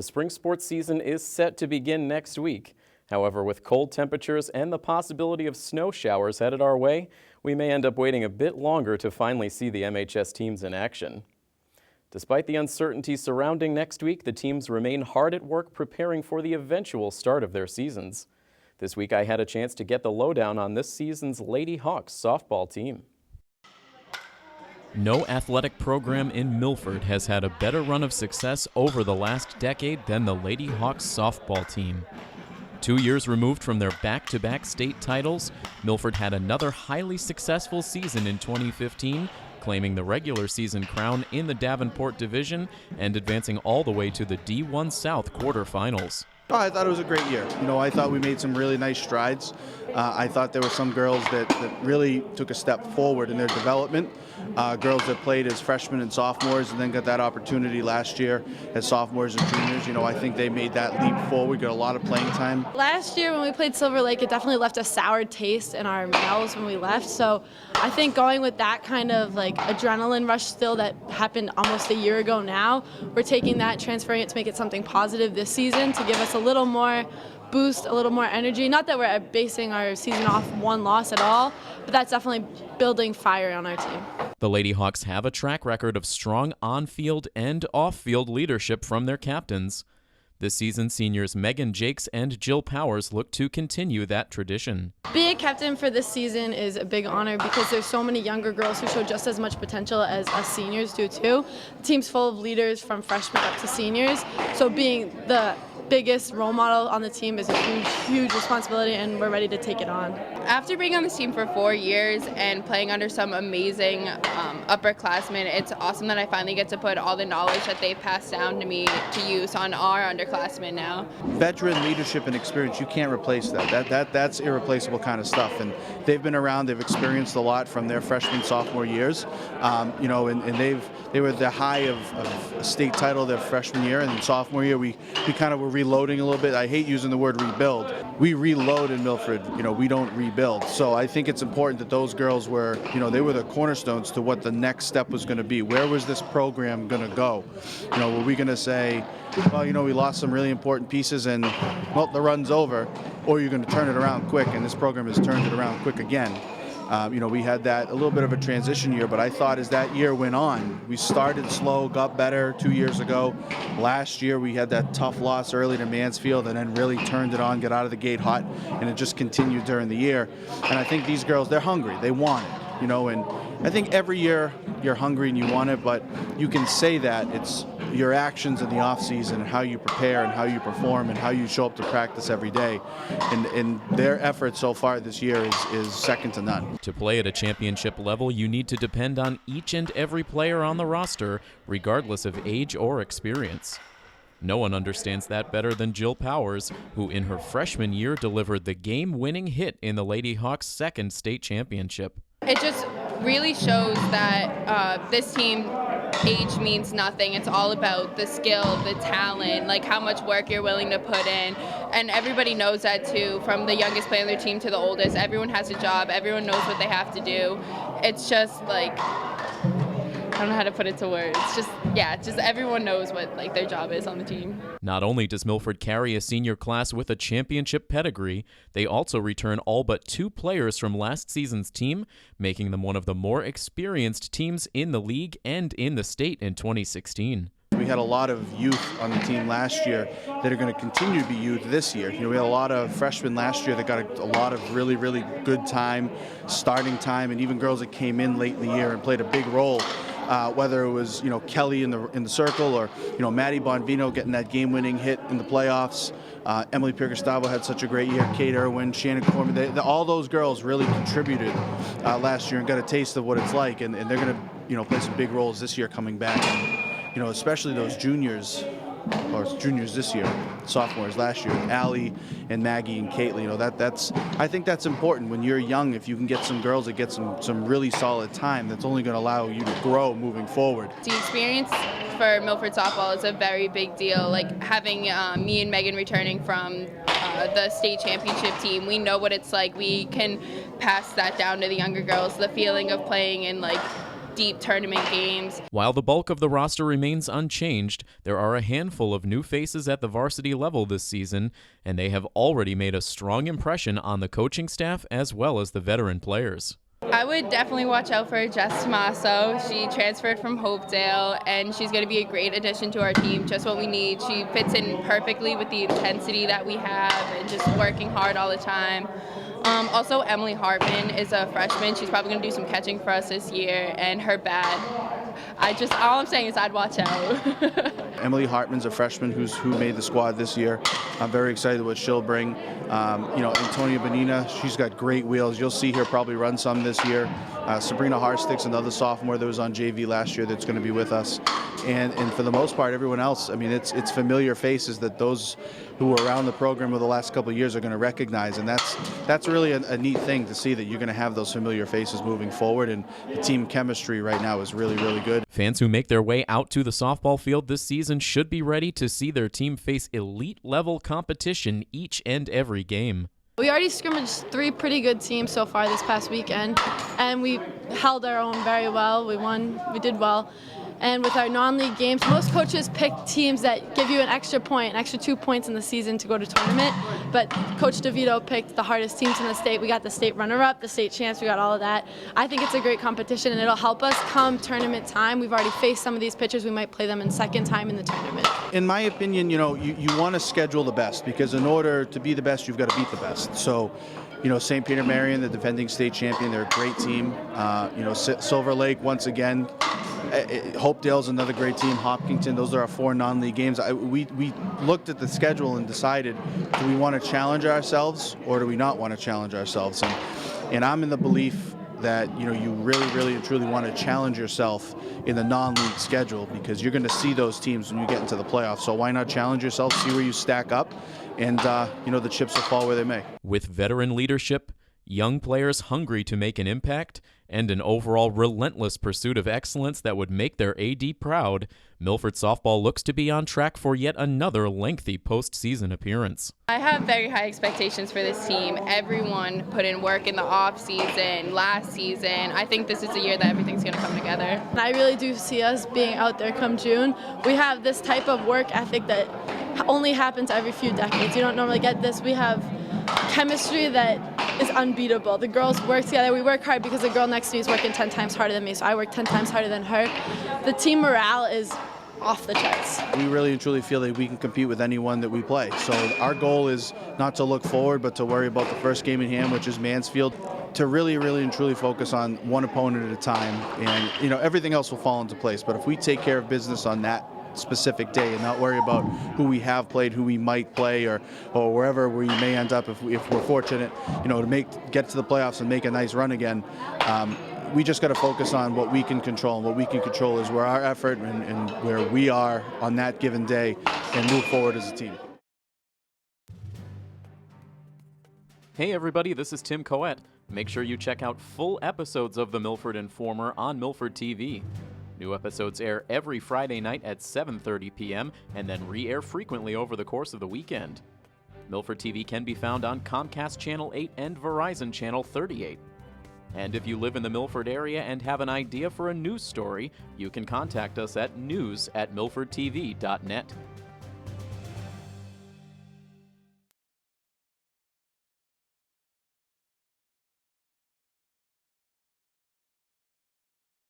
The spring sports season is set to begin next week. However, with cold temperatures and the possibility of snow showers headed our way, we may end up waiting a bit longer to finally see the MHS teams in action. Despite the uncertainty surrounding next week, the teams remain hard at work preparing for the eventual start of their seasons. This week I had a chance to get the lowdown on this season's Lady Hawks softball team. No athletic program in Milford has had a better run of success over the last decade than the Lady Hawks softball team. 2 years removed from their back-to-back state titles, Milford had another highly successful season in 2015, claiming the regular season crown in the Davenport division and advancing all the way to the D1 South quarterfinals. Oh, I thought it was a great year. I thought we made some really nice strides. I thought there were some girls that really took a step forward in their development. Girls that played as freshmen and sophomores and then got that opportunity last year as sophomores and juniors. I think they made that leap forward, got a lot of playing time. Last year when we played Silver Lake, it definitely left a sour taste in our mouths when we left. So I think going with that kind of adrenaline rush still that happened almost a year ago now, we're taking that, transferring it to make it something positive this season to give us a little more boost, a little more energy. Not that we're basing our season off one loss at all, but that's definitely building fire on our team. The Lady Hawks have a track record of strong on-field and off-field leadership from their captains. This season, seniors Megan Jakes and Jill Powers look to continue that tradition. Being a captain for this season is a big honor because there's so many younger girls who show just as much potential as us seniors do too. The team's full of leaders from freshmen up to seniors, so being the biggest role model on the team is a huge responsibility, and we're ready to take it on. After being on this team for 4 years and playing under some amazing upperclassmen, it's awesome that I finally get to put all the knowledge that they've passed down to me to use on our underclassmen now. Veteran leadership and experience, you can't replace that. That's irreplaceable kind of stuff, and they've been around, they've experienced a lot from their freshman, sophomore years, and they were the high of a state title their freshman year, and then sophomore year we kind of were reloading a little bit. I hate using the word rebuild. We reload in Milford, we don't rebuild. So I think it's important that those girls were, they were the cornerstones to what the next step was going to be. Where was this program going to go? Were we going to say, well, we lost some really important pieces and, well, the run's over, or you're going to turn it around quick, and this program has turned it around quick again. We had that a little bit of a transition year, but I thought as that year went on, we started slow, got better 2 years ago. Last year we had that tough loss early to Mansfield and then really turned it on, got out of the gate hot, and it just continued during the year. And I think these girls, they're hungry, they want it, and I think every year you're hungry and you want it, but you can say that it's your actions in the off season and how you prepare and how you perform and how you show up to practice every day. And their effort so far this year is second to none. To play at a championship level, you need to depend on each and every player on the roster, regardless of age or experience. No one understands that better than Jill Powers, who in her freshman year delivered the game-winning hit in the Lady Hawks' second state championship. It just really shows that this team, age means nothing. It's all about the skill, the talent, how much work you're willing to put in. And everybody knows that too, from the youngest player on their team to the oldest. Everyone has a job. Everyone knows what they have to do. It's just I don't know how to put it to words. Just everyone knows what their job is on the team. Not only does Milford carry a senior class with a championship pedigree, they also return all but 2 players from last season's team, making them one of the more experienced teams in the league and in the state in 2016. We had a lot of youth on the team last year that are going to continue to be youth this year. We had a lot of freshmen last year that got a lot of really, really good time, starting time, and even girls that came in late in the year and played a big role. Whether it was Kelly in the circle or Maddie Bonvino getting that game-winning hit in the playoffs. Emily Pierre-Gustavo had such a great year. Kate Irwin, Shannon Corman, all those girls really contributed last year and got a taste of what it's like, and they're going to play some big roles this year coming back. And, especially those juniors. Or juniors this year, sophomores last year, Allie and Maggie and Caitlin. I think that's important when you're young. If you can get some girls that get some really solid time, that's only going to allow you to grow moving forward. The experience for Milford softball is a very big deal. Having me and Megan returning from the state championship team, we know what it's like. We can pass that down to the younger girls. The feeling of playing in deep tournament games. While the bulk of the roster remains unchanged, there are a handful of new faces at the varsity level this season, and they have already made a strong impression on the coaching staff as well as the veteran players. I would definitely watch out for Jess Tomaso. She transferred from Hopedale, and she's going to be a great addition to our team, just what we need. She fits in perfectly with the intensity that we have and just working hard all the time. Also, Emily Hartman is a freshman. She's probably going to do some catching for us this year, and her bat. All I'm saying is I'd watch out. Emily Hartman's a freshman who made the squad this year. I'm very excited what she'll bring. Antonia Benina, she's got great wheels. You'll see her probably run some this year. Sabrina Harstick's another sophomore that was on JV last year that's going to be with us. And for the most part, everyone else, I mean, it's familiar faces that those who were around the program over the last couple of years are going to recognize. And that's really a neat thing to see, that you're going to have those familiar faces moving forward. And the team chemistry right now is really, really good. Fans who make their way out to the softball field this season should be ready to see their team face elite-level competition each and every game. We already scrimmaged 3 pretty good teams so far this past weekend, and we held our own very well. We won, we did well. And with our non-league games, most coaches pick teams that give you an extra point, an extra 2 points in the season to go to tournament. But Coach DeVito picked the hardest teams in the state. We got the state runner-up, the state champs, we got all of that. I think it's a great competition, and it'll help us come tournament time. We've already faced some of these pitchers. We might play them in second time in the tournament. In my opinion, you want to schedule the best, because in order to be the best, you've got to beat the best. So, St. Peter Marion, the defending state champion, they're a great team. Silver Lake, once again. Hopedale's another great team. Hopkinton, those are our 4 non-league games. We looked at the schedule and decided, do we want to challenge ourselves or do we not want to challenge ourselves? And I'm in the belief that you really, really and truly want to challenge yourself in the non-league schedule, because you're going to see those teams when you get into the playoffs. So why not challenge yourself, see where you stack up, and the chips will fall where they may. With veteran leadership, young players hungry to make an impact, and an overall relentless pursuit of excellence that would make their AD proud, Milford softball looks to be on track for yet another lengthy postseason appearance. I have very high expectations for this team. Everyone put in work in the off season, last season. I think this is the year that everything's going to come together. And I really do see us being out there come June. We have this type of work ethic that only happens every few decades. You don't normally get this. We have chemistry that is unbeatable. The girls work together. We work hard because the girl next to me is working 10 times harder than me, so I work 10 times harder than her. The team morale is off the charts. We really and truly feel that we can compete with anyone that we play. So our goal is not to look forward, but to worry about the first game in hand, which is Mansfield, to really, really and truly focus on one opponent at a time. And, everything else will fall into place. But if we take care of business on that specific day and not worry about who we have played, who we might play, or wherever we may end up if we're fortunate, to get to the playoffs and make a nice run again. We just got to focus on what we can control, and what we can control is where our effort and where we are on that given day, and move forward as a team. Hey everybody, this is Tim Coette. Make sure you check out full episodes of the Milford Informer on Milford TV. New episodes air every Friday night at 7:30 p.m. and then re-air frequently over the course of the weekend. Milford TV can be found on Comcast Channel 8 and Verizon Channel 38. And if you live in the Milford area and have an idea for a news story, you can contact us at news@milfordtv.net.